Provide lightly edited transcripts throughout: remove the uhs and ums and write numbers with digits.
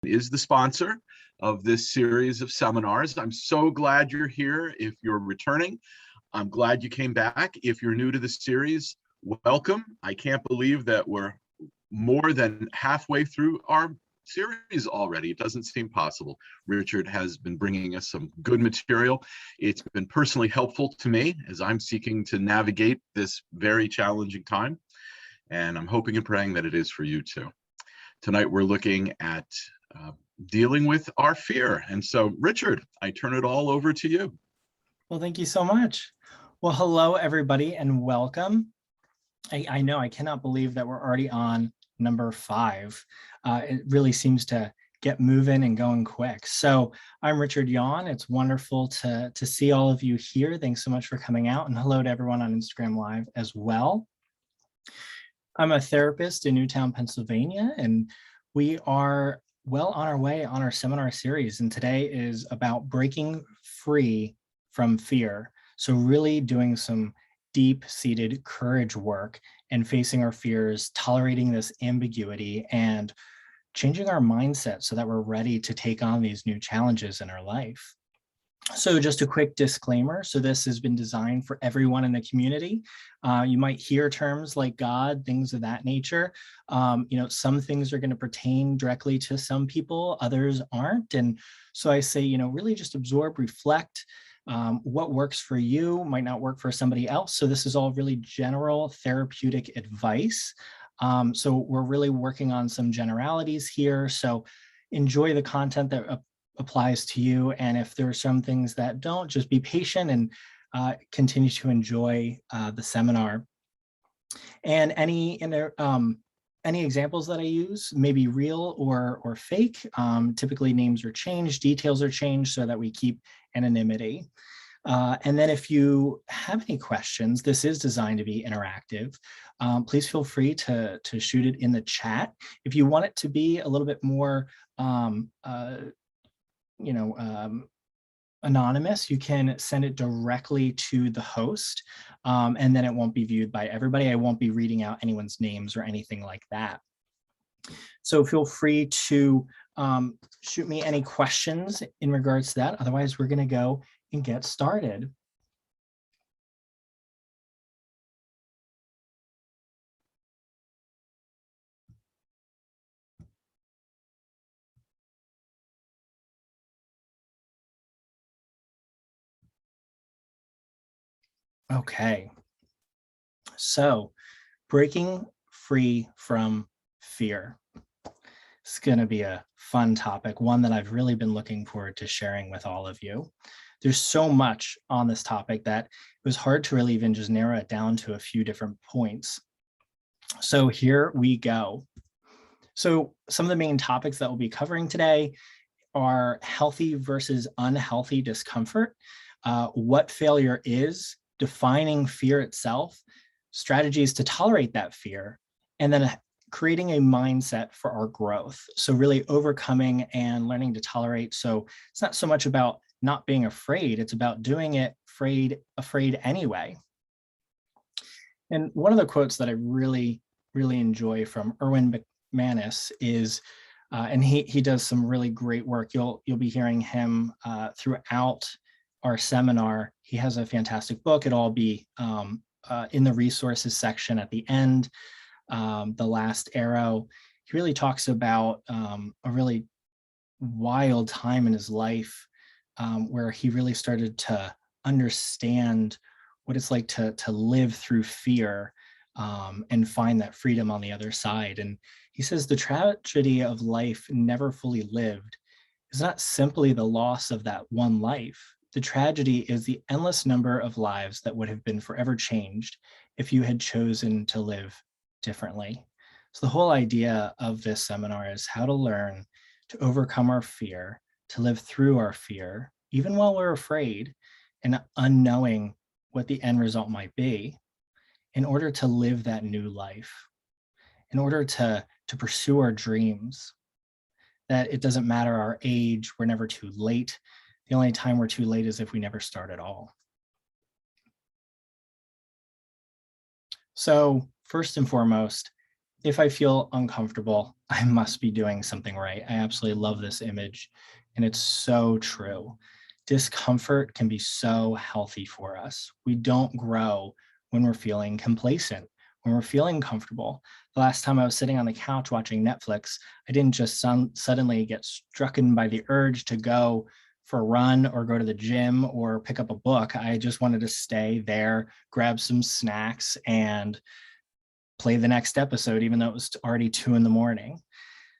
is the sponsor of this series of seminars. I'm so glad you're here. If you're returning, I'm glad you came back. If you're new to the series, welcome. I can't believe that we're more than halfway through our series already. It doesn't seem possible. Richard has been bringing us some good material. It's been personally helpful to me as I'm seeking to navigate this very challenging time, and I'm hoping and praying that it is for you too. Tonight we're looking at dealing with our fear. And so, Richard, I turn it all over to you. Well, thank you so much. Well, hello, everybody, and welcome. I know I cannot believe that we're already on number 5. It really seems to get moving and going quick. So I'm Richard Yawn. It's wonderful to see all of you here. Thanks so much for coming out, and hello to everyone on Instagram Live as well. I'm a therapist in Newtown, Pennsylvania, and we are well on our way on our seminar series. And today is about breaking free from fear. So really doing some deep-seated courage work and facing our fears, tolerating this ambiguity, and changing our mindset so that we're ready to take on these new challenges in our life. So just a quick disclaimer. So this has been designed for everyone in the community. You might hear terms like God, things of that nature. Some things are going to pertain directly to some people, others aren't. And so I say, really just absorb, reflect. What works for you might not work for somebody else. So this is all really general therapeutic advice. So we're really working on some generalities here. So enjoy the content that applies to you. And if there are some things that don't, just be patient and continue to enjoy the seminar. And any examples that I use may be real or fake. Typically names are changed, details are changed so that we keep anonymity. And then if you have any questions, this is designed to be interactive. Please feel free to shoot it in the chat. If you want it to be a little bit more anonymous, you can send it directly to the host, and then it won't be viewed by everybody. I won't be reading out anyone's names or anything like that. So feel free to shoot me any questions in regards to that. Otherwise, we're going to go and get started. Okay, so breaking free from fear. It's going to be a fun topic, one that I've really been looking forward to sharing with all of you. There's so much on this topic that it was hard to really even just narrow it down to a few different points. So here we go. So some of the main topics that we'll be covering today are healthy versus unhealthy discomfort, what failure is, defining fear itself, strategies to tolerate that fear, and then creating a mindset for our growth. So really overcoming and learning to tolerate. So it's not so much about not being afraid, it's about doing it afraid anyway. And one of the quotes that I really enjoy from Erwin McManus is, and he does some really great work. You'll be hearing him throughout our seminar. He has a fantastic book. It'll all be in the resources section at the end. The last arrow. He really talks about a really wild time in his life where he really started to understand what it's like to live through fear and find that freedom on the other side. And he says the tragedy of life never fully lived is not simply the loss of that one life. The tragedy is the endless number of lives that would have been forever changed if you had chosen to live differently. So the whole idea of this seminar is how to learn to overcome our fear, to live through our fear, even while we're afraid and unknowing what the end result might be, in order to live that new life, in order to pursue our dreams, that it doesn't matter our age, we're never too late. The only time we're too late is if we never start at all. So first and foremost, if I feel uncomfortable, I must be doing something right. I absolutely love this image, and it's so true. Discomfort can be so healthy for us. We don't grow when we're feeling complacent, when we're feeling comfortable. The last time I was sitting on the couch watching Netflix, I didn't just suddenly get struck by the urge to go for a run or go to the gym or pick up a book. I just wanted to stay there, grab some snacks, and play the next episode, even though it was already 2 a.m.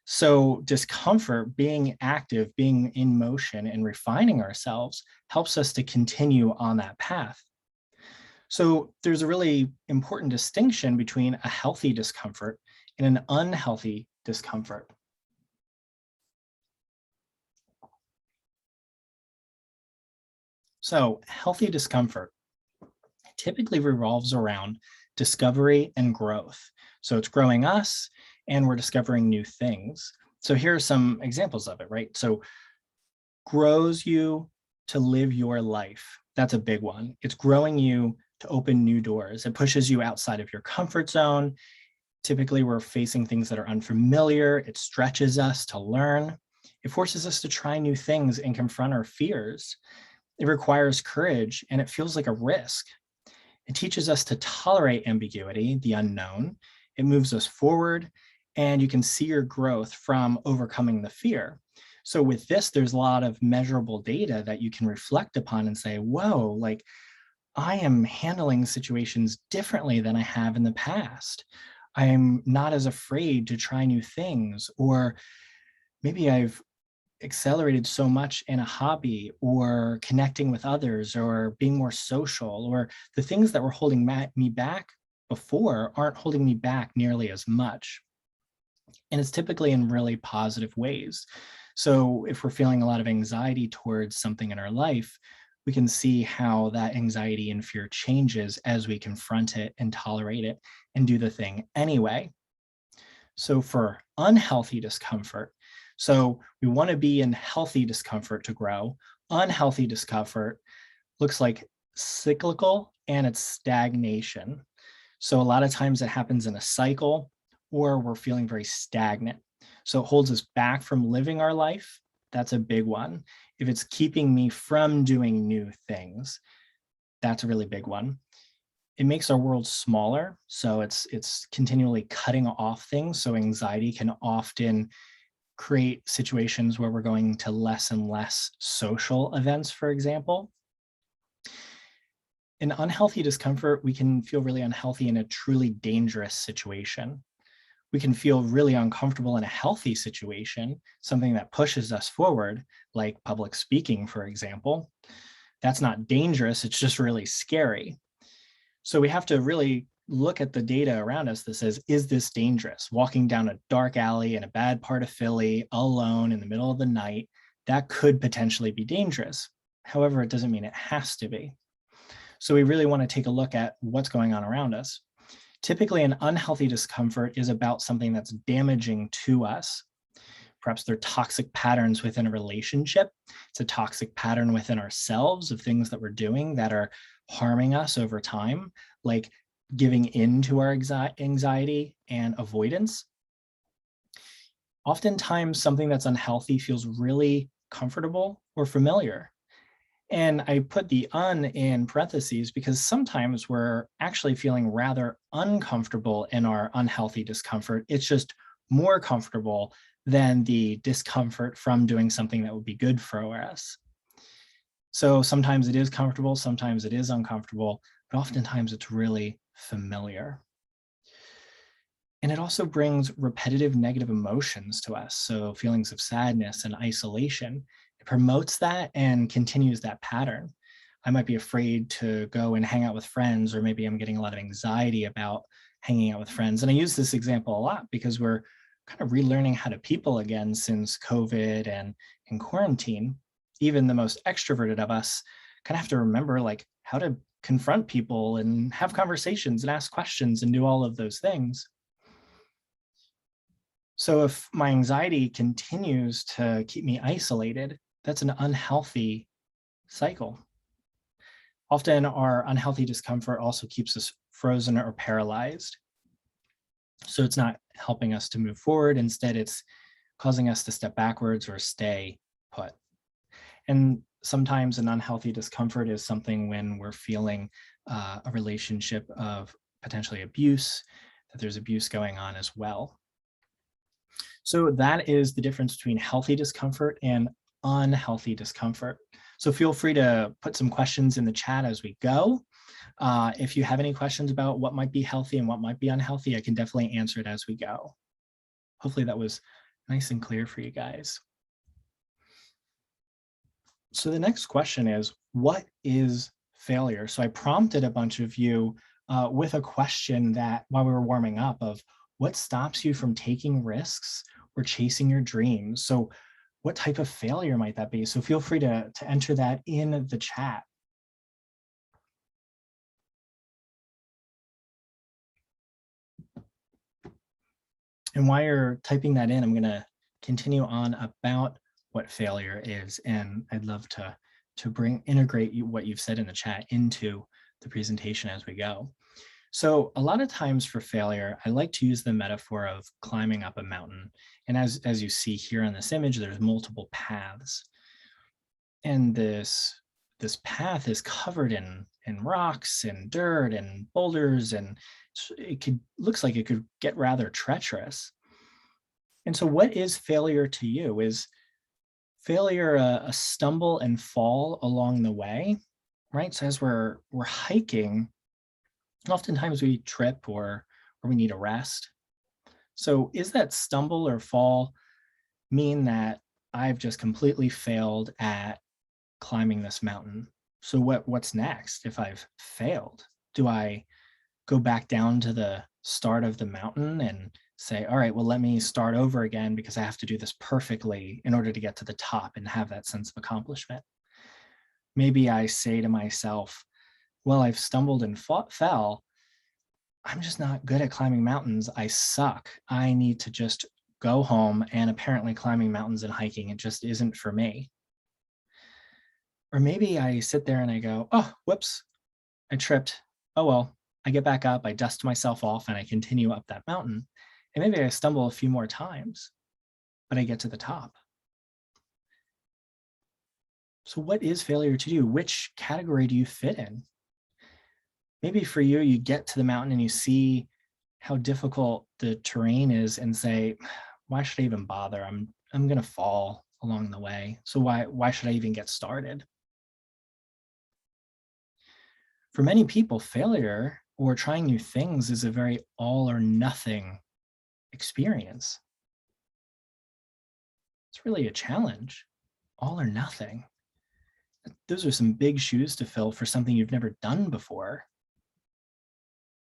So discomfort, being active, being in motion and refining ourselves helps us to continue on that path. So there's a really important distinction between a healthy discomfort and an unhealthy discomfort. So healthy discomfort typically revolves around discovery and growth. So it's growing us and we're discovering new things. So here are some examples of it, right? So grows you to live your life. That's a big one. It's growing you to open new doors. It pushes you outside of your comfort zone. Typically, we're facing things that are unfamiliar. It stretches us to learn. It forces us to try new things and confront our fears. It requires courage and it feels like a risk. It teaches us to tolerate ambiguity, the unknown. It moves us forward, and you can see your growth from overcoming the fear. So with this, there's a lot of measurable data that you can reflect upon and say, whoa, like I am handling situations differently than I have in the past. I'm not as afraid to try new things, or maybe I've accelerated so much in a hobby or connecting with others or being more social, or the things that were holding me back before aren't holding me back nearly as much. And it's typically in really positive ways. So if we're feeling a lot of anxiety towards something in our life, we can see how that anxiety and fear changes as we confront it and tolerate it and do the thing anyway. So for unhealthy discomfort, so we want to be in healthy discomfort to grow. Unhealthy discomfort looks like cyclical and it's stagnation. So a lot of times it happens in a cycle, or we're feeling very stagnant. So it holds us back from living our life. That's a big one. If it's keeping me from doing new things, that's a really big one. It makes our world smaller. So it's continually cutting off things. So anxiety can often create situations where we're going to less and less social events, for example. In unhealthy discomfort, we can feel really unhealthy in a truly dangerous situation. We can feel really uncomfortable in a healthy situation, something that pushes us forward, like public speaking, for example. That's not dangerous, it's just really scary. So we have to really look at the data around us that says, is this dangerous? Walking down a dark alley in a bad part of Philly alone in the middle of the night, that could potentially be dangerous. However, it doesn't mean it has to be. So we really want to take a look at what's going on around us. Typically, an unhealthy discomfort is about something that's damaging to us. Perhaps they're toxic patterns within a relationship. It's a toxic pattern within ourselves of things that we're doing that are harming us over time, like giving in to our anxiety and avoidance. Oftentimes, something that's unhealthy feels really comfortable or familiar. And I put the in parentheses because sometimes we're actually feeling rather uncomfortable in our unhealthy discomfort. It's just more comfortable than the discomfort from doing something that would be good for us. So sometimes it is comfortable, sometimes it is uncomfortable, but oftentimes it's really familiar. And it also brings repetitive negative emotions to us. So feelings of sadness and isolation. It promotes that and continues that pattern. I might be afraid to go and hang out with friends, or maybe I'm getting a lot of anxiety about hanging out with friends. And I use this example a lot because we're kind of relearning how to people again since COVID and in quarantine. Even the most extroverted of us kind of have to remember like how to confront people and have conversations and ask questions and do all of those things. So if my anxiety continues to keep me isolated, that's an unhealthy cycle. Often our unhealthy discomfort also keeps us frozen or paralyzed. So it's not helping us to move forward. Instead, it's causing us to step backwards or stay put. And sometimes an unhealthy discomfort is something when we're feeling a relationship of potentially abuse, that there's abuse going on as well. So that is the difference between healthy discomfort and unhealthy discomfort. So feel free to put some questions in the chat as we go. If you have any questions about what might be healthy and what might be unhealthy, I can definitely answer it as we go. Hopefully that was nice and clear for you guys. So the next question is, what is failure? So I prompted a bunch of you with a question that while we were warming up of what stops you from taking risks or chasing your dreams? So what type of failure might that be? So feel free to enter that in the chat. And while you're typing that in, I'm going to continue on about what failure is. And I'd love to integrate what you've said in the chat into the presentation as we go. So a lot of times for failure, I like to use the metaphor of climbing up a mountain. And as you see here in this image, there's multiple paths. And this path is covered in rocks and dirt and boulders, and looks like it could get rather treacherous. And so what is failure to you? Is failure a stumble and fall along the way, right? So as we're hiking, oftentimes we trip or we need a rest. So is that stumble or fall mean that I've just completely failed at climbing this mountain? So what's next if I've failed? Do I go back down to the start of the mountain and say, all right, well, let me start over again because I have to do this perfectly in order to get to the top and have that sense of accomplishment? Maybe I say to myself, well, I've stumbled and fell. I'm just not good at climbing mountains. I suck. I need to just go home, and apparently climbing mountains and hiking, it just isn't for me. Or maybe I sit there and I go, oh, whoops, I tripped. Oh, well, I get back up, I dust myself off, and I continue up that mountain. And maybe I stumble a few more times, but I get to the top. So what is failure to you? Which category do you fit in? Maybe for you, you get to the mountain and you see how difficult the terrain is and say, why should I even bother? I'm going to fall along the way. So why should I even get started? For many people, failure or trying new things is a very all or nothing experience. It's really a challenge, all or nothing. Those are some big shoes to fill for something you've never done before.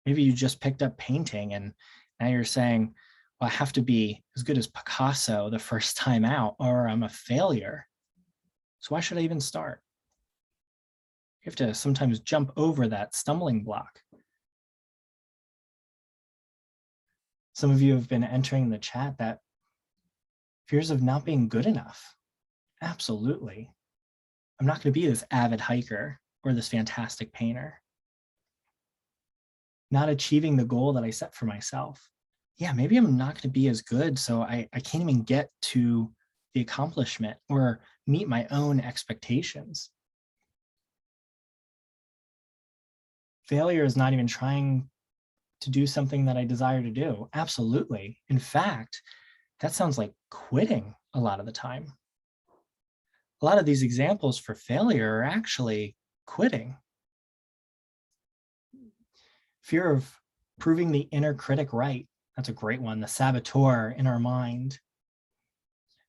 Maybe you just picked up painting and now you're saying, well, I have to be as good as Picasso the first time out or I'm a failure. So why should I even start? You have to sometimes jump over that stumbling block. Some of you have been entering the chat that fears of not being good enough. Absolutely. I'm not going to be this avid hiker or this fantastic painter. Not achieving the goal that I set for myself. Yeah, maybe I'm not going to be as good, so I can't even get to the accomplishment or meet my own expectations. Failure is not even trying to do something that I desire to do. Absolutely. In fact, that sounds like quitting a lot of the time. A lot of these examples for failure are actually quitting. Fear of proving the inner critic right. That's a great one. The saboteur in our mind.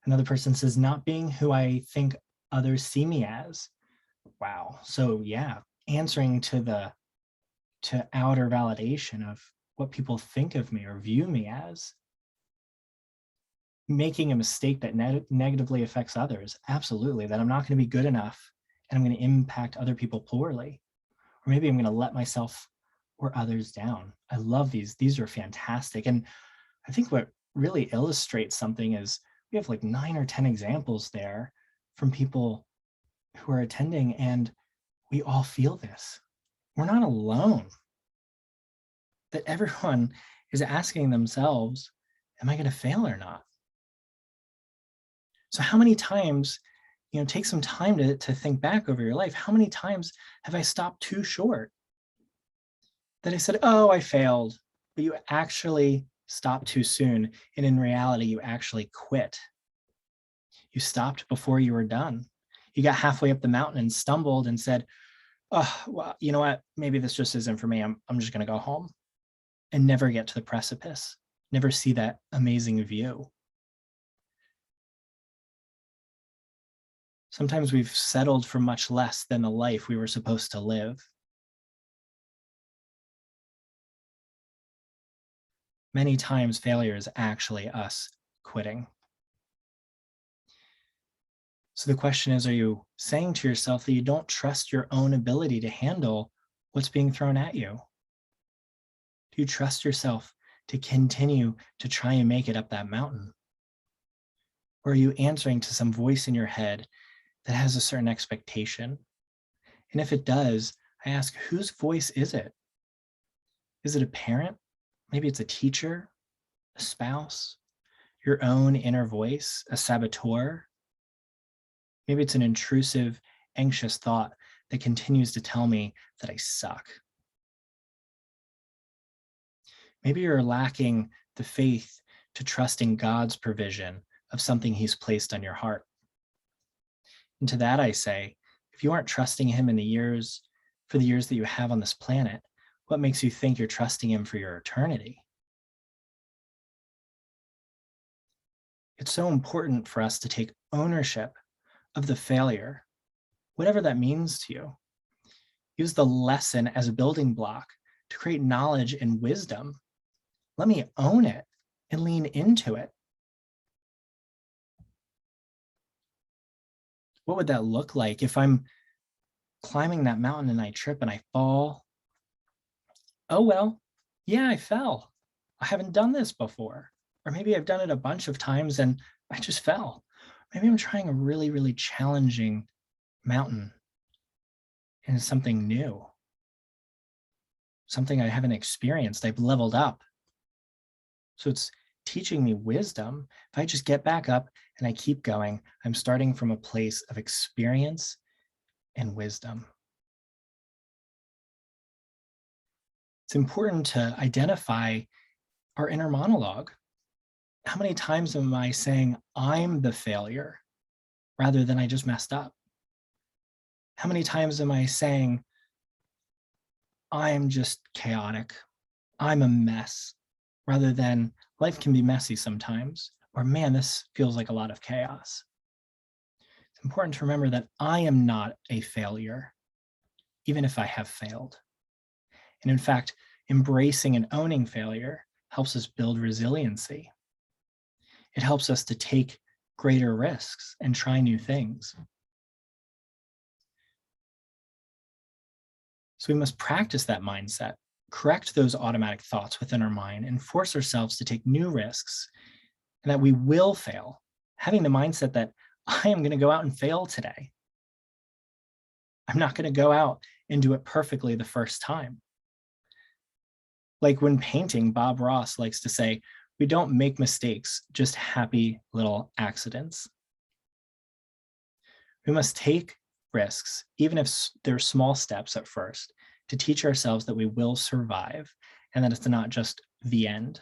Another person says, not being who I think others see me as. Wow. So yeah, answering to outer validation of what people think of me or view me as. Making a mistake that negatively affects others. Absolutely. That I'm not going to be good enough and I'm going to impact other people poorly. Or maybe I'm going to let myself or others down. I love these. These are fantastic. And I think what really illustrates something is we have like 9 or 10 examples there from people who are attending, and we all feel this. We're not alone. That everyone is asking themselves, am I going to fail or not? So how many times, take some time to think back over your life. How many times have I stopped too short? That I said, oh, I failed, but you actually stopped too soon. And in reality, you actually quit. You stopped before you were done. You got halfway up the mountain and stumbled and said, oh, well, you know what? Maybe this just isn't for me. I'm just going to go home and never get to the precipice, never see that amazing view. Sometimes we've settled for much less than the life we were supposed to live. Many times failure is actually us quitting. So the question is, are you saying to yourself that you don't trust your own ability to handle what's being thrown at you? Do you trust yourself to continue to try and make it up that mountain? Or are you answering to some voice in your head that has a certain expectation? And if it does, I ask, whose voice is it? Is it a parent? Maybe it's a teacher, a spouse, your own inner voice, a saboteur. Maybe it's an intrusive, anxious thought that continues to tell me that I suck. Maybe you're lacking the faith to trust in God's provision of something he's placed on your heart. And to that I say, if you aren't trusting him for the years that you have on this planet, what makes you think you're trusting him for your eternity? It's so important for us to take ownership of the failure, whatever that means to you. Use the lesson as a building block to create knowledge and wisdom. Let me own it and lean into it. What would that look like if I'm climbing that mountain and I trip and I fall? Oh, well, yeah, I fell. I haven't done this before. Or maybe I've done it a bunch of times and I just fell. Maybe I'm trying a really, really challenging mountain and it's something new, something I haven't experienced. I've leveled up. So it's teaching me wisdom. If I just get back up and I keep going, I'm starting from a place of experience and wisdom. It's important to identify our inner monologue. How many times am I saying I'm the failure rather than I just messed up? How many times am I saying I'm just chaotic, I'm a mess, rather than life can be messy sometimes, or man, this feels like a lot of chaos. It's important to remember that I am not a failure, even if I have failed. And in fact, embracing and owning failure helps us build resiliency. It helps us to take greater risks and try new things. So we must practice that mindset, correct those automatic thoughts within our mind, and force ourselves to take new risks, and that we will fail, having the mindset that I am going to go out and fail today. I'm not going to go out and do it perfectly the first time. Like when painting, Bob Ross likes to say, we don't make mistakes, just happy little accidents. We must take risks, even if they're small steps at first, to teach ourselves that we will survive and that it's not just the end.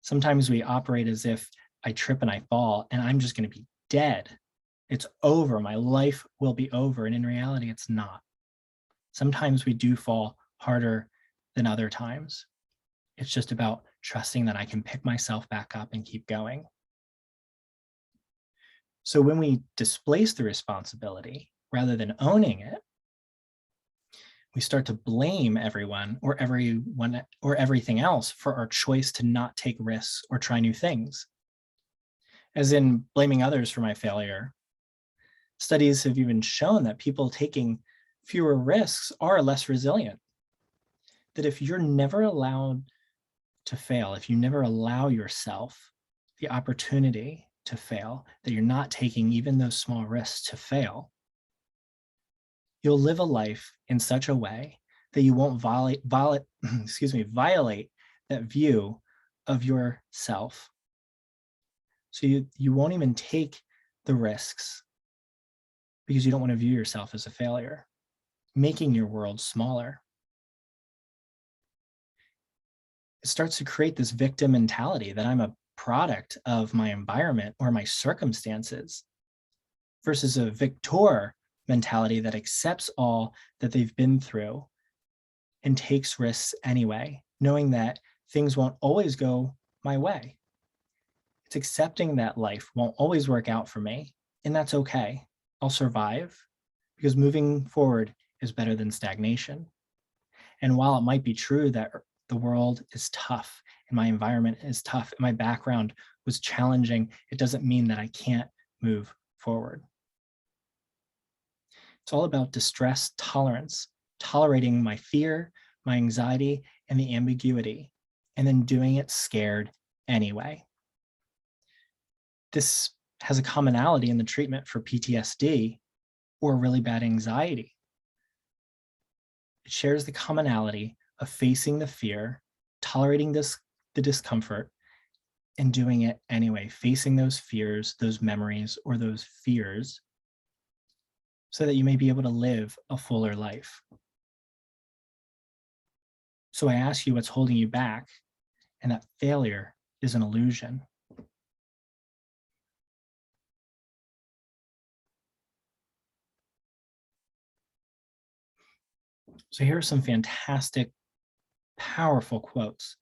Sometimes we operate as if I trip and I fall and I'm just going to be dead. It's over. My life will be over. And in reality, it's not. Sometimes we do fall harder than other times. It's just about trusting that I can pick myself back up and keep going. So when we displace the responsibility rather than owning it, we start to blame everyone or everything else for our choice to not take risks or try new things. As in blaming others for my failure. Studies have even shown that people taking fewer risks are less resilient. That if you're never allowed to fail, if you never allow yourself the opportunity to fail, that you're not taking even those small risks to fail, you'll live a life in such a way that you won't violate that view of yourself. So you won't even take the risks because you don't want to view yourself as a failure, making your world smaller. It starts to create this victim mentality that I'm a product of my environment or my circumstances, versus a victor mentality that accepts all that they've been through and takes risks anyway, knowing that things won't always go my way. It's accepting that life won't always work out for me, and that's okay. I'll survive because moving forward is better than stagnation. And while it might be true that the world is tough and my environment is tough and my background was challenging, it doesn't mean that I can't move forward. It's all about distress tolerance, tolerating my fear, my anxiety, and the ambiguity, and then doing it scared anyway. This has a commonality in the treatment for PTSD or really bad anxiety. It shares the commonality of facing the fear, tolerating the discomfort, and doing it anyway, facing those fears, those memories, or those fears, so that you may be able to live a fuller life. So I ask you what's holding you back, and that failure is an illusion. So here are some fantastic, powerful quotes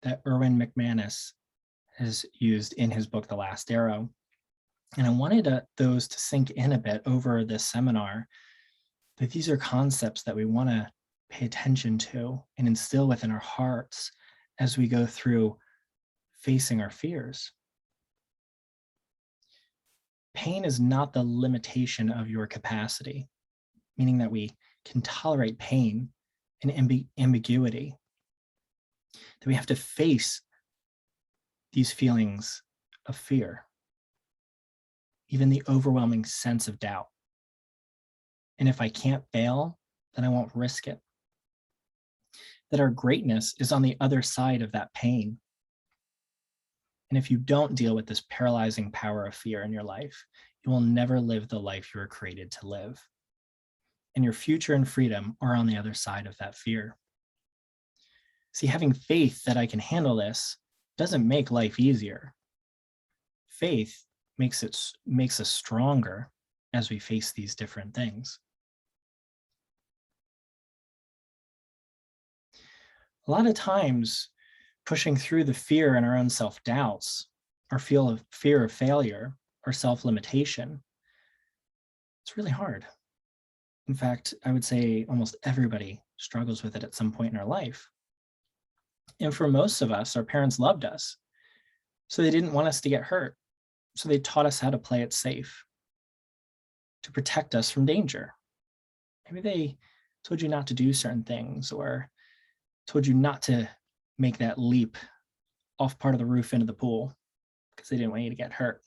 that Erwin McManus has used in his book, The Last Arrow. And I wanted those to sink in a bit over this seminar, that these are concepts that we want to pay attention to and instill within our hearts as we go through facing our fears. Pain is not the limitation of your capacity, meaning that we can tolerate pain and ambiguity, that we have to face these feelings of fear, even the overwhelming sense of doubt. And if I can't fail, then I won't risk it. That our greatness is on the other side of that pain. And if you don't deal with this paralyzing power of fear in your life, you will never live the life you were created to live. And your future and freedom are on the other side of that fear. See, having faith that I can handle this doesn't make life easier. Faith makes us stronger as we face these different things. A lot of times, pushing through the fear and our own self-doubts, our fear of failure, or self-limitation, it's really hard. In fact, I would say almost everybody struggles with it at some point in our life. And for most of us, our parents loved us, so they didn't want us to get hurt. So they taught us how to play it safe, to protect us from danger. Maybe they told you not to do certain things, or told you not to make that leap off part of the roof into the pool because they didn't want you to get hurt.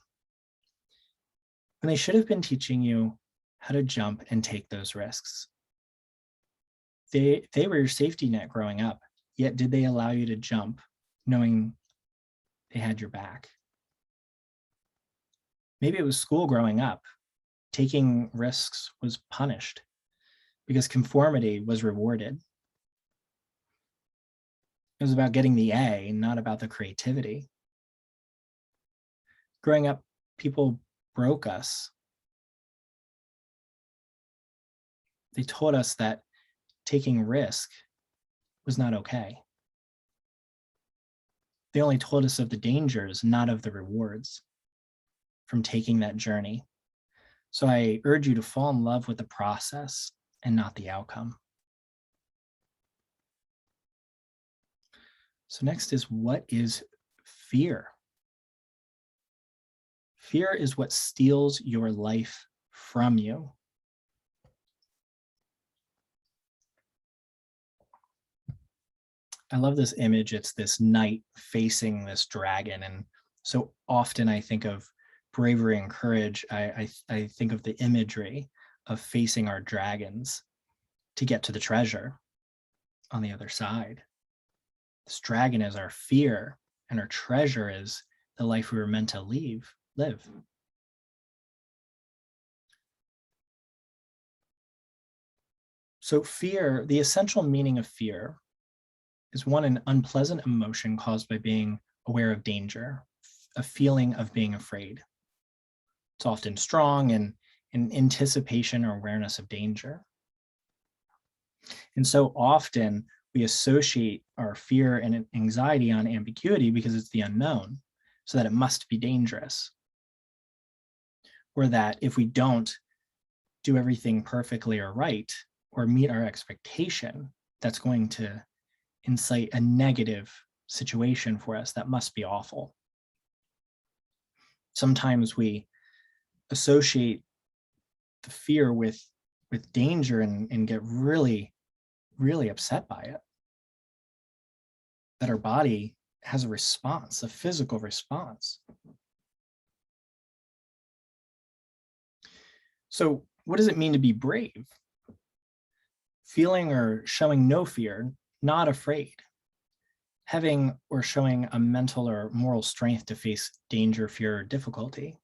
And they should have been teaching you how to jump and take those risks. They were your safety net growing up, yet did they allow you to jump knowing they had your back? Maybe it was school growing up. Taking risks was punished because conformity was rewarded. It was about getting the A, not about the creativity. Growing up, people broke us. They told us that taking risk was not okay. They only told us of the dangers, not of the rewards from taking that journey. So I urge you to fall in love with the process and not the outcome. So next is, what is fear? Fear is what steals your life from you. I love this image. It's this knight facing this dragon. And so often I think of bravery and courage. I think of the imagery of facing our dragons to get to the treasure on the other side. This dragon is our fear, and our treasure is the life we were meant to live. So fear, the essential meaning of fear is one, an unpleasant emotion caused by being aware of danger, a feeling of being afraid. It's often strong and in anticipation or awareness of danger. And so often we associate our fear and anxiety on ambiguity because it's the unknown, so that it must be dangerous. Or that if we don't do everything perfectly or right, or meet our expectation, that's going to incite a negative situation for us that must be awful. Sometimes we associate the fear with danger and get really, really upset by it. That our body has a response, a physical response. So what does it mean to be brave? Feeling or showing no fear, not afraid. Having or showing a mental or moral strength to face danger, fear, or difficulty.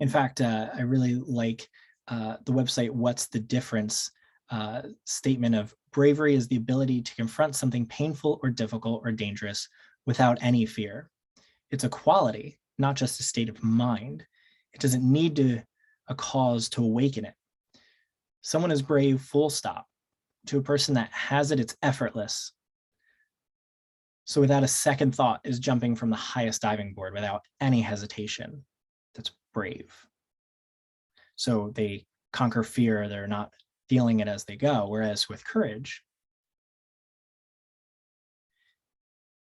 In fact, I really like the website What's the Difference statement of bravery is the ability to confront something painful or difficult or dangerous without any fear. It's a quality, not just a state of mind. It doesn't need a cause to awaken it. Someone is brave, full stop. To a person that has it, it's effortless. So without a second thought is jumping from the highest diving board without any hesitation. That's brave. So they conquer fear, they're not feeling it as they go. Whereas with courage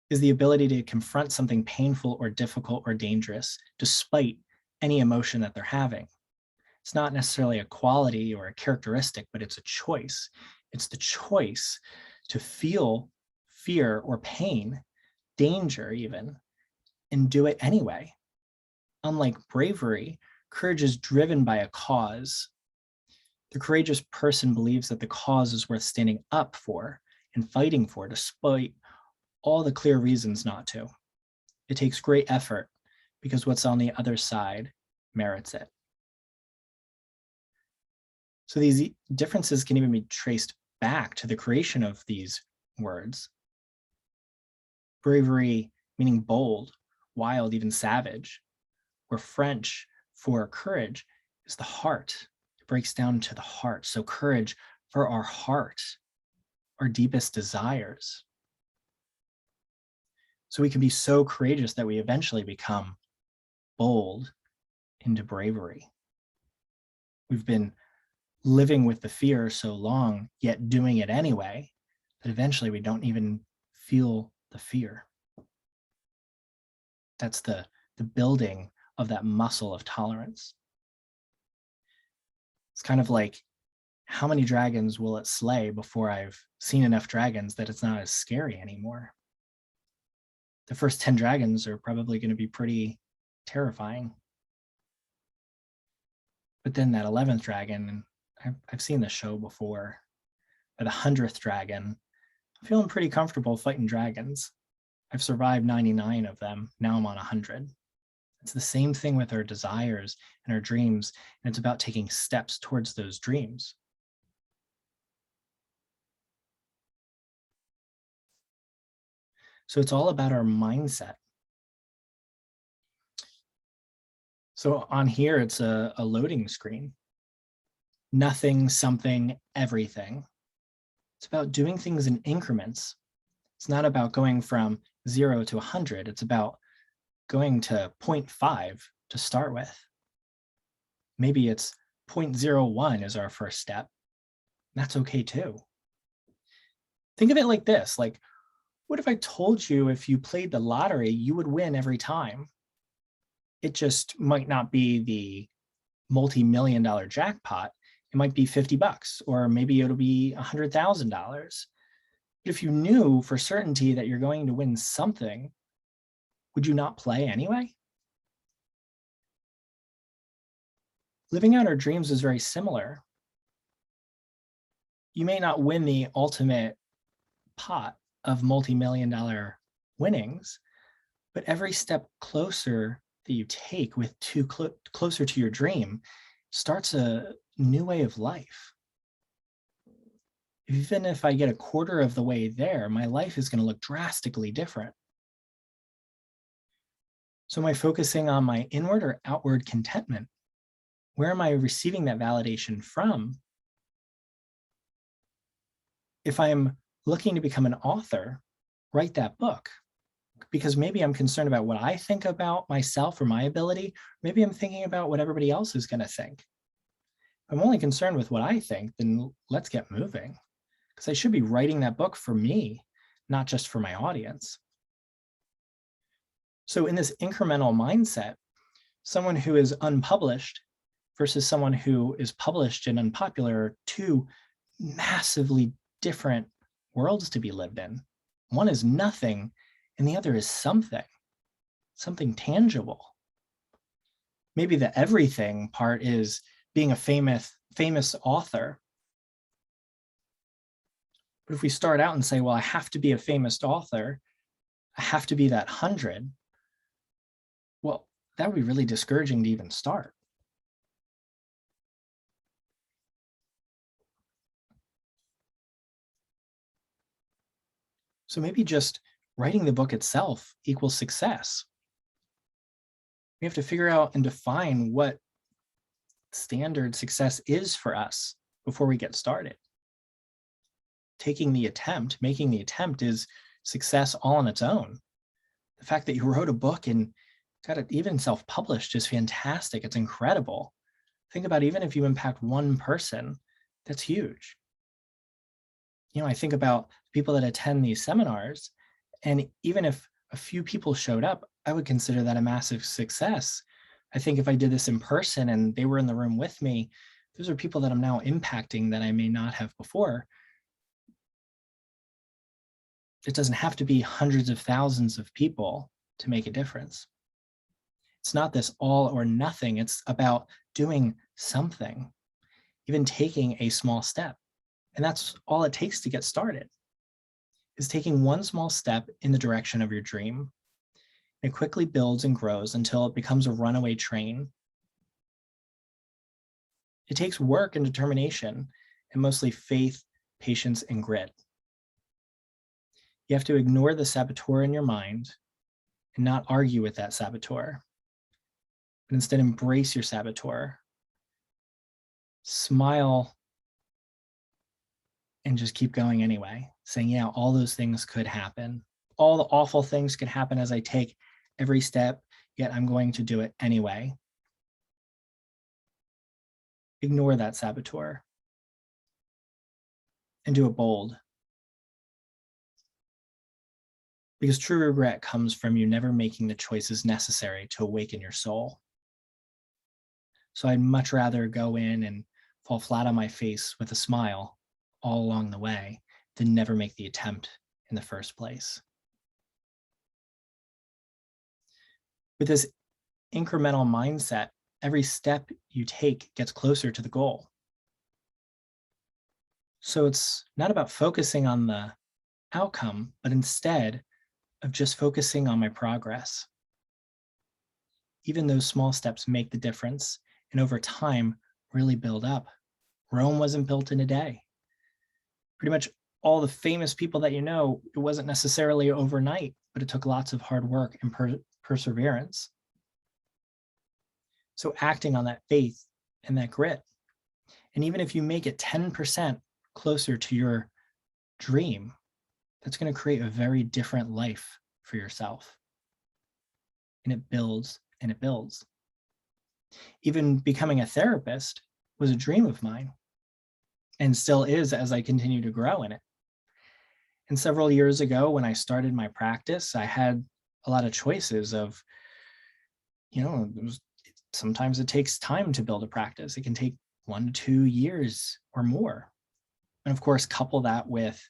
is the ability to confront something painful or difficult or dangerous despite any emotion that they're having. It's not necessarily a quality or a characteristic, but it's a choice. It's the choice to feel fear or pain, danger even, and do it anyway. Unlike bravery, courage is driven by a cause. The courageous person believes that the cause is worth standing up for and fighting for, despite all the clear reasons not to. It takes great effort because what's on the other side merits it. So these differences can even be traced back to the creation of these words. Bravery meaning bold, wild, even savage, where French for courage is the heart. It breaks down to the heart. So courage for our heart, our deepest desires. So we can be so courageous that we eventually become bold into bravery. We've been living with the fear so long, yet doing it anyway, that eventually we don't even feel the fear. That's the building of that muscle of tolerance. It's kind of like, how many dragons will it slay before I've seen enough dragons that it's not as scary anymore? The first 10 dragons are probably going to be pretty terrifying. But then that 11th dragon, I've seen the show before, but the 100th dragon, I'm feeling pretty comfortable fighting dragons. I've survived 99 of them. Now I'm on 100. It's the same thing with our desires and our dreams, and it's about taking steps towards those dreams. So it's all about our mindset. So on here, it's a loading screen. Nothing, something, everything. It's about doing things in increments. It's not about going from 0 to 100. It's about going to 0.5 to start with. Maybe it's 0.01 is our first step. That's okay too. Think of it like this, like, what if I told you if you played the lottery, you would win every time? It just might not be the multi-million-dollar jackpot. It might be $50, or maybe it'll be $100,000. But if you knew for certainty that you're going to win something, would you not play anyway? Living out our dreams is very similar. You may not win the ultimate pot, of multi-million-dollar winnings, but every step closer that you take with closer to your dream starts a new way of life. Even if I get a quarter of the way there, my life is going to look drastically different. So am I focusing on my inward or outward contentment? Where am I receiving that validation from? If I'm looking to become an author, write that book, because maybe I'm concerned about what I think about myself or my ability. Maybe I'm thinking about what everybody else is going to think. If I'm only concerned with what I think, then let's get moving, because I should be writing that book for me, not just for my audience. So in this incremental mindset, someone who is unpublished versus someone who is published and unpopular are two massively different worlds to be lived in. One is nothing, and the other is something tangible. Maybe the everything part is being a famous author. But if we start out and say, well, I have to be a famous author, I have to be that 100, well, that would be really discouraging to even start. So maybe just writing the book itself equals success. We have to figure out and define what standard success is for us before we get started. Making the attempt is success all on its own. The fact that you wrote a book and got it even self-published is fantastic. It's incredible. Think about even if you impact one person, that's huge. I think about people that attend these seminars, and even if a few people showed up, I would consider that a massive success. I think if I did this in person and they were in the room with me, those are people that I'm now impacting that I may not have before. It doesn't have to be hundreds of thousands of people to make a difference. It's not this all or nothing. It's about doing something, even taking a small step. And that's all it takes to get started, is taking one small step in the direction of your dream. It quickly builds and grows until it becomes a runaway train. It takes work and determination, and mostly faith, patience, and grit. You have to ignore the saboteur in your mind and not argue with that saboteur, but instead embrace your saboteur. Smile and just keep going anyway, saying, yeah, all those things could happen. All the awful things could happen as I take every step, yet I'm going to do it anyway. Ignore that saboteur and do it bold. Because true regret comes from you never making the choices necessary to awaken your soul. So I'd much rather go in and fall flat on my face with a smile all along the way than never make the attempt in the first place. With this incremental mindset, every step you take gets closer to the goal. So it's not about focusing on the outcome, but instead of just focusing on my progress. Even those small steps make the difference, and over time really build up. Rome wasn't built in a day. Pretty much all the famous people that you know, it wasn't necessarily overnight, but it took lots of hard work and perseverance. So acting on that faith and that grit, and even if you make it 10% closer to your dream, that's going to create a very different life for yourself. And it builds and it builds. Even becoming a therapist was a dream of mine, and still is as I continue to grow in it. And several years ago, when I started my practice, I had a lot of choices of, sometimes it takes time to build a practice. It can take 1 to 2 years or more. And of course, couple that with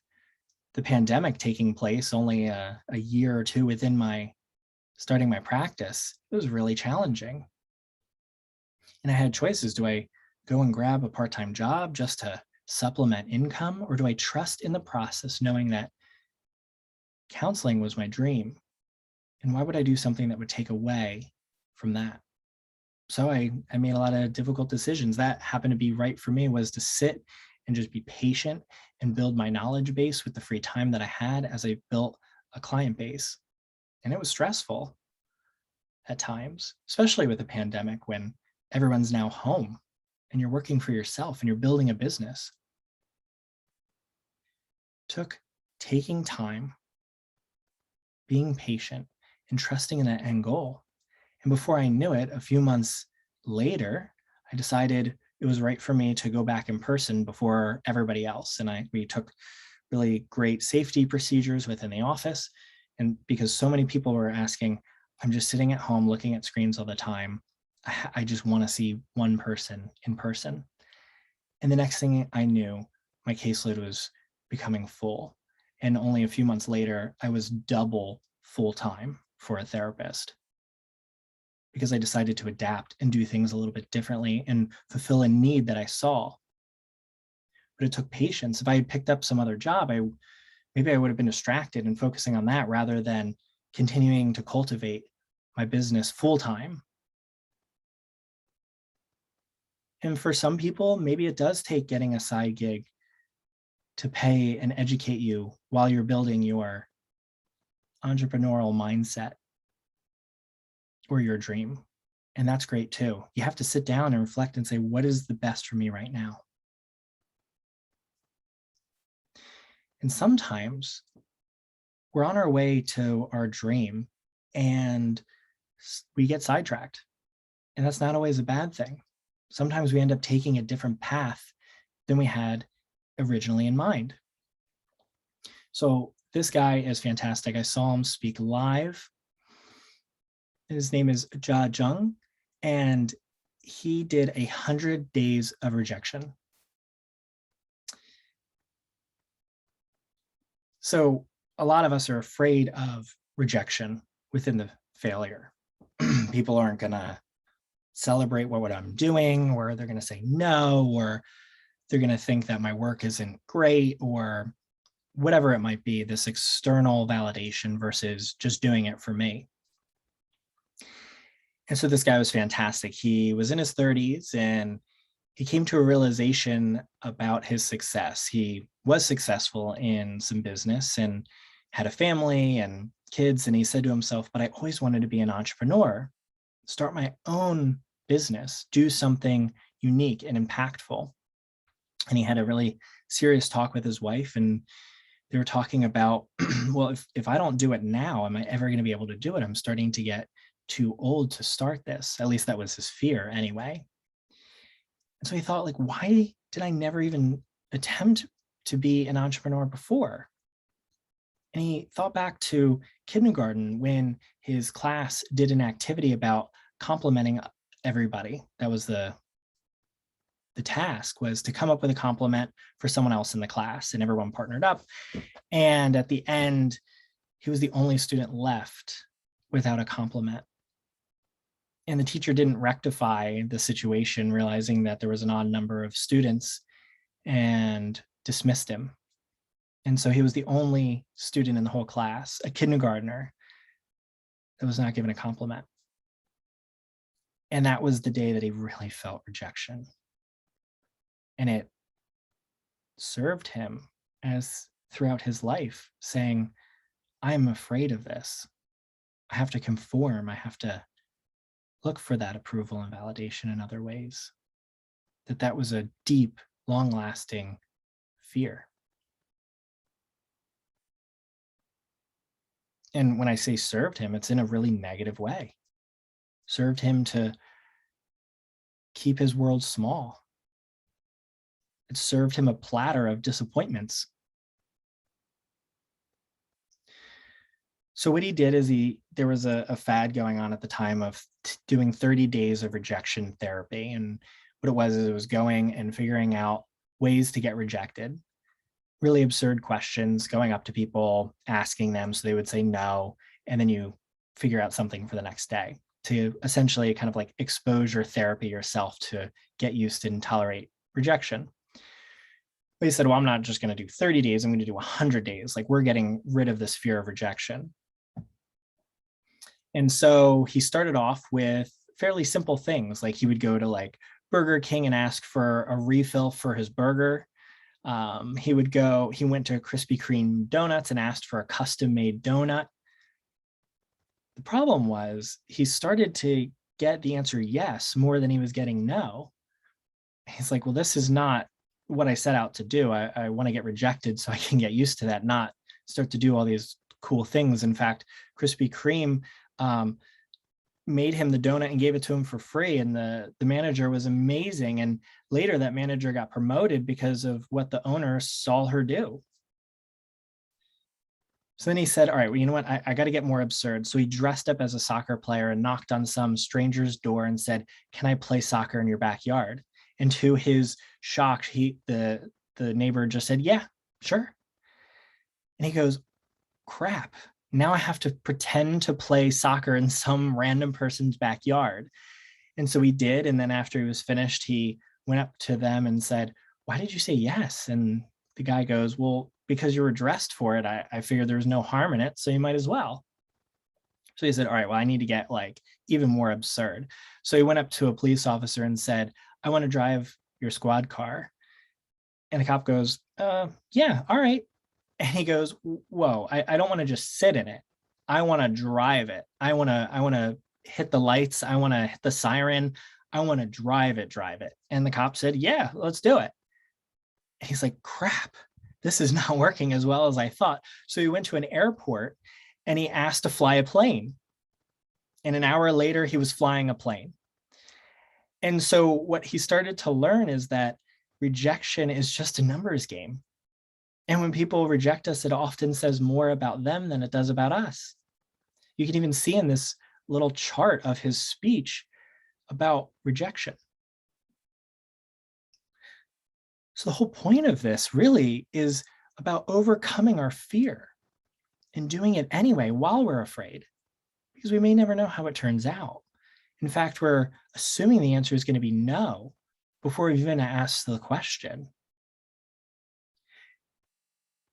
the pandemic taking place only a year or two within my starting my practice, it was really challenging. And I had choices. Do I go and grab a part-time job just to supplement income, or do I trust in the process, knowing that counseling was my dream. And why would I do something that would take away from that? So I made a lot of difficult decisions. That happened to be right for me, was to sit and just be patient and build my knowledge base with the free time that I had as I built a client base. And it was stressful at times, especially with the pandemic, when everyone's now home and you're working for yourself and you're building a business. It took taking time, being patient, and trusting in that end goal. And before I knew it, a few months later, I decided it was right for me to go back in person before everybody else. And we took really great safety procedures within the office. And because so many people were asking, I'm just sitting at home looking at screens all the time. I just want to see one person in person. And the next thing I knew, my caseload was becoming full. And only a few months later, I was double full-time for a therapist, because I decided to adapt and do things a little bit differently and fulfill a need that I saw. But it took patience. If I had picked up some other job, maybe I would have been distracted and focusing on that rather than continuing to cultivate my business full-time. And for some people, maybe it does take getting a side gig to pay and educate you while you're building your entrepreneurial mindset or your dream. And that's great too. You have to sit down and reflect and say, what is the best for me right now? And sometimes we're on our way to our dream and we get sidetracked. And that's not always a bad thing. Sometimes we end up taking a different path than we had originally in mind. So this guy is fantastic. I saw him speak live. His name is Ja Jung, and he did 100 days of rejection. So a lot of us are afraid of rejection within the failure. People aren't going to celebrate what I'm doing, or they're going to say no, or they're going to think that my work isn't great, or whatever it might be, this external validation versus just doing it for me. And so this guy was fantastic. He was in his 30s and he came to a realization about his success. He was successful in some business and had a family and kids. And he said to himself, but I always wanted to be an entrepreneur, start my own business, do something unique and impactful. And he had a really serious talk with his wife, and they were talking about, well, if I don't do it now, am I ever going to be able to do it? I'm starting to get too old to start this. At least that was his fear anyway. And so he thought, like, why did I never even attempt to be an entrepreneur before? And he thought back to kindergarten when his class did an activity about complimenting everybody. That was the task, was to come up with a compliment for someone else in the class, and everyone partnered up. And at the end, he was the only student left without a compliment. And the teacher didn't rectify the situation, realizing that there was an odd number of students, and dismissed him. And so he was the only student in the whole class, a kindergartner, that was not given a compliment. And that was the day that he really felt rejection. And it served him as throughout his life, saying, I'm afraid of this. I have to conform. I have to look for that approval and validation in other ways. That was a deep, long-lasting fear. And when I say served him, it's in a really negative way. Served him to keep his world small. It served him a platter of disappointments. So what he did is there was a fad going on at the time of doing 30 days of rejection therapy. And what it was is it was going and figuring out ways to get rejected. Really absurd questions, going up to people, asking them so they would say no, and then you figure out something for the next day to essentially kind of like exposure therapy yourself to get used to and tolerate rejection. But he said, well, I'm not just going to do 30 days. I'm going to do 100 days. Like, we're getting rid of this fear of rejection. And so he started off with fairly simple things. Like, he would go to like Burger King and ask for a refill for his burger. He went to Krispy Kreme Donuts and asked for a custom made donut. The problem was he started to get the answer yes more than he was getting no. He's like, well, this is not what I set out to do. I want to get rejected so I can get used to that, not start to do all these cool things. In fact, Krispy Kreme made him the donut and gave it to him for free. And the manager was amazing. And later that manager got promoted because of what the owner saw her do. So then he said, all right, well, you know what? I got to get more absurd. So he dressed up as a soccer player and knocked on some stranger's door and said, can I play soccer in your backyard? And to his shock, the neighbor just said, yeah, sure. And he goes, crap. Now I have to pretend to play soccer in some random person's backyard. And so he did. And then after he was finished, he went up to them and said, why did you say yes? And the guy goes, well, because you were dressed for it, I figured there was no harm in it, so you might as well. So he said, all right, well, I need to get like even more absurd. So he went up to a police officer and said, I want to drive your squad car. And the cop goes, yeah, all right. And he goes, whoa, I don't want to just sit in it. I want to drive it. I want to hit the lights. I want to hit the siren. I want to drive it. And the cop said, yeah, let's do it. And he's like, crap, this is not working as well as I thought. So he went to an airport and he asked to fly a plane. And an hour later, he was flying a plane. And so what he started to learn is that rejection is just a numbers game. And when people reject us, it often says more about them than it does about us. You can even see in this little chart of his speech about rejection. So the whole point of this really is about overcoming our fear and doing it anyway while we're afraid, because we may never know how it turns out. In fact, we're assuming the answer is going to be no before we've even asked the question.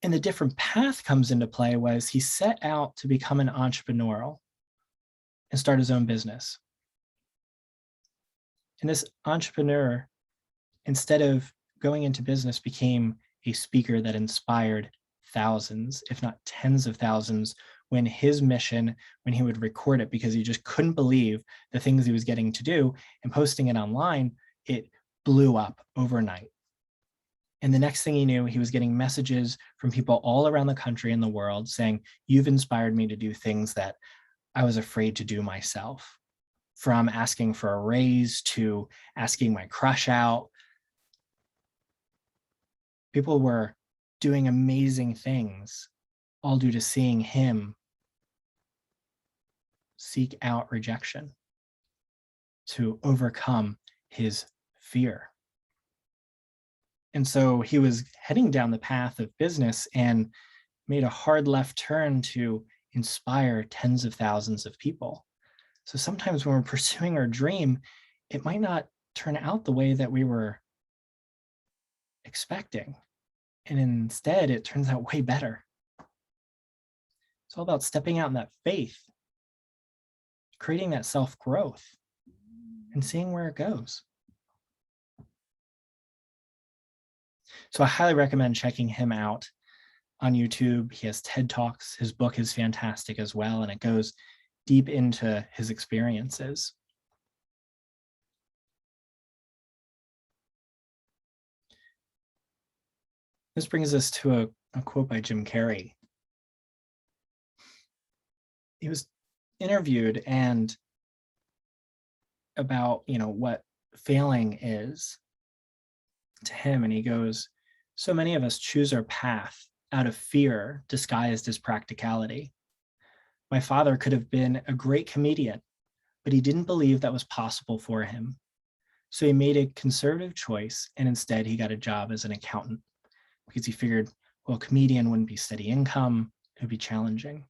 And the different path comes into play was he set out to become an entrepreneur and start his own business. And this entrepreneur, instead of going into business, became a speaker that inspired thousands, if not tens of thousands, when his mission, when he would record it, because he just couldn't believe the things he was getting to do and posting it online, it blew up overnight. And the next thing he knew, he was getting messages from people all around the country and the world saying, you've inspired me to do things that I was afraid to do myself. From asking for a raise to asking my crush out. People were doing amazing things, all due to seeing him seek out rejection to overcome his fear. And so he was heading down the path of business and made a hard left turn to inspire tens of thousands of people. So sometimes when we're pursuing our dream, it might not turn out the way that we were expecting. And instead, it turns out way better. It's all about stepping out in that faith, creating that self-growth, and seeing where it goes. So I highly recommend checking him out on YouTube. He has TED Talks. His book is fantastic as well, and it goes deep into his experiences. This brings us to a quote by Jim Carrey. He was interviewed and about, what failing is to him. And he goes, so many of us choose our path out of fear disguised as practicality. My father could have been a great comedian, but he didn't believe that was possible for him. So he made a conservative choice, and instead he got a job as an accountant because he figured, well, a comedian wouldn't be steady income. It would be challenging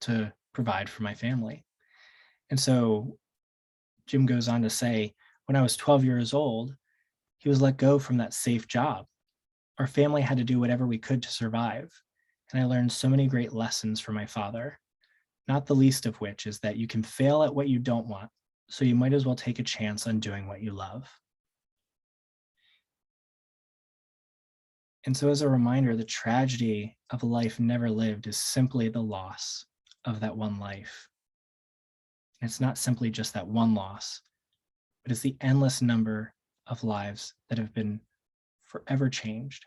to provide for my family. And so Jim goes on to say, when I was 12 years old, He was let go from that safe job. Our family had to do whatever we could to survive. And I learned so many great lessons from my father, not the least of which is that you can fail at what you don't want, so you might as well take a chance on doing what you love. And so, as a reminder, the tragedy of a life never lived is simply the loss of that one life. And it's not simply just that one loss, but it's the endless number of lives that have been forever changed,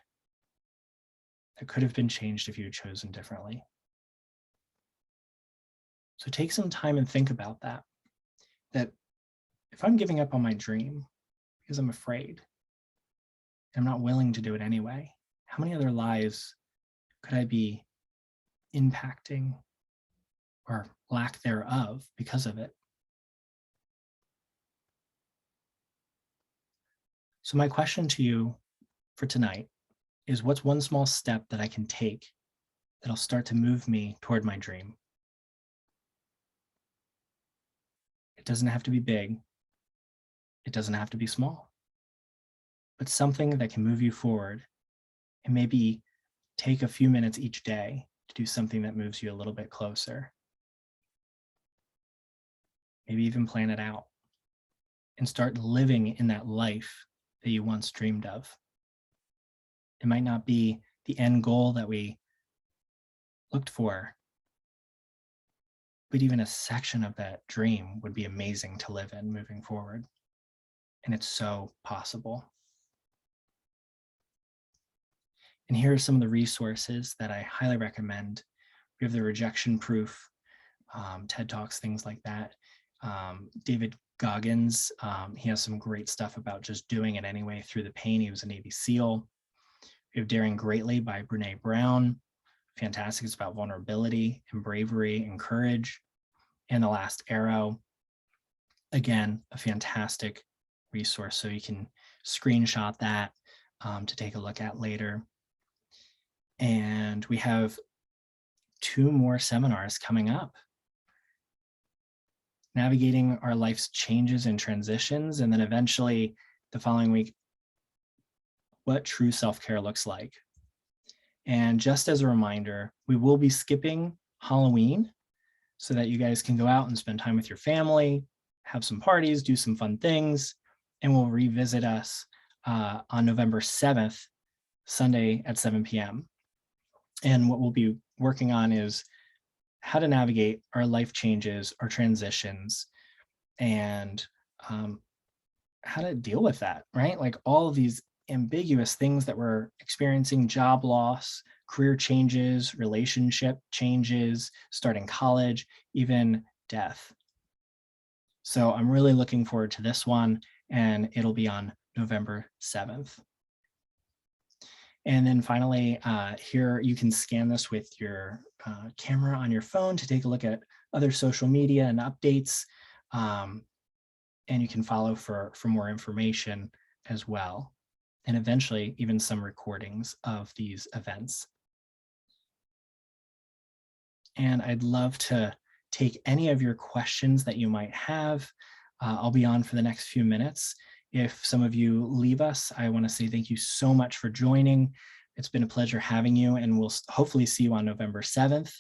that could have been changed if you had chosen differently. So take some time and think about that. That if I'm giving up on my dream because I'm afraid, and I'm not willing to do it anyway, how many other lives could I be impacting or lack thereof because of it? So my question to you for tonight is, what's one small step that I can take that'll start to move me toward my dream? It doesn't have to be big. It doesn't have to be small, but something that can move you forward, and maybe take a few minutes each day to do something that moves you a little bit closer. Maybe even plan it out and start living in that life that you once dreamed of. It might not be the end goal that we looked for, but even a section of that dream would be amazing to live in moving forward. And it's so possible. And here are some of the resources that I highly recommend. We have the Rejection Proof, TED Talks, things like that. David Goggins, he has some great stuff about just doing it anyway through the pain. He was a Navy SEAL. We have Daring Greatly by Brene Brown. Fantastic. It's about vulnerability and bravery and courage. And The Last Arrow. Again, a fantastic resource. So you can screenshot that to take a look at later. And we have 2 more seminars coming up. Navigating our life's changes and transitions, and then eventually the following week, what true self-care looks like. And just as a reminder, we will be skipping Halloween so that you guys can go out and spend time with your family, have some parties, do some fun things, and we'll revisit us on November 7th, Sunday at 7 p.m. And what we'll be working on is how to navigate our life changes, our transitions, and how to deal with that, right? Like all of these ambiguous things that we're experiencing: job loss, career changes, relationship changes, starting college, even death. So I'm really looking forward to this one, and it'll be on November 7th. And then finally, here you can scan this with your camera on your phone to take a look at other social media and updates. And you can follow for more information as well. And eventually even some recordings of these events. And I'd love to take any of your questions that you might have. I'll be on for the next few minutes. If some of you leave us, I want to say thank you so much for joining. It's been a pleasure having you, and we'll hopefully see you on November 7th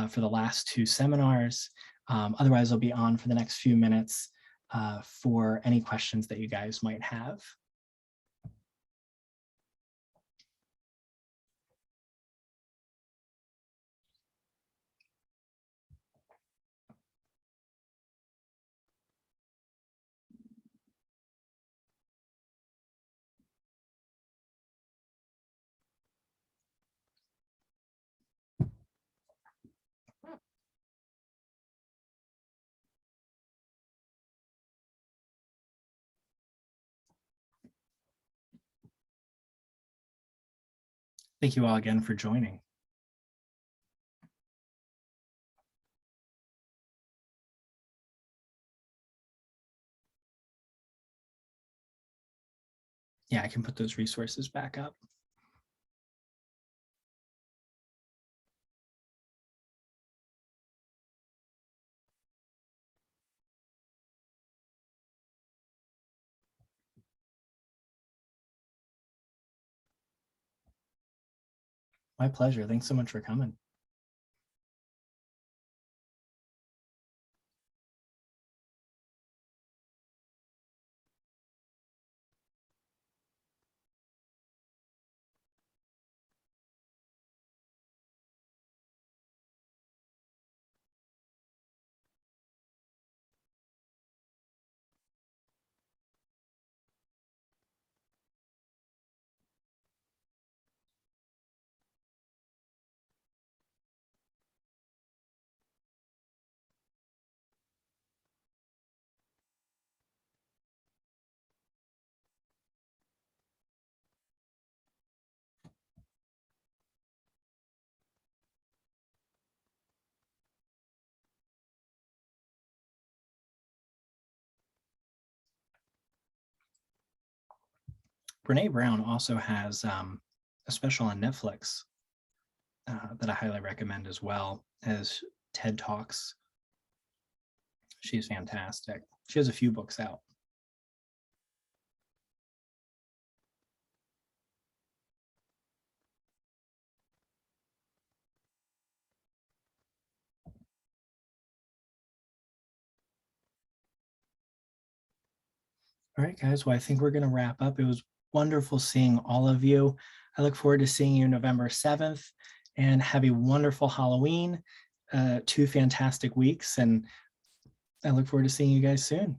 for the last 2 seminars. Otherwise, I'll be on for the next few minutes for any questions that you guys might have. Thank you all again for joining. Yeah, I can put those resources back up. My pleasure. Thanks so much for coming. Brene Brown also has a special on Netflix that I highly recommend as well as TED Talks. She's fantastic. She has a few books out. All right, guys. Well, I think we're going to wrap up. It was wonderful seeing all of you. I look forward to seeing you November 7th, and have a wonderful Halloween, 2 fantastic weeks. And I look forward to seeing you guys soon.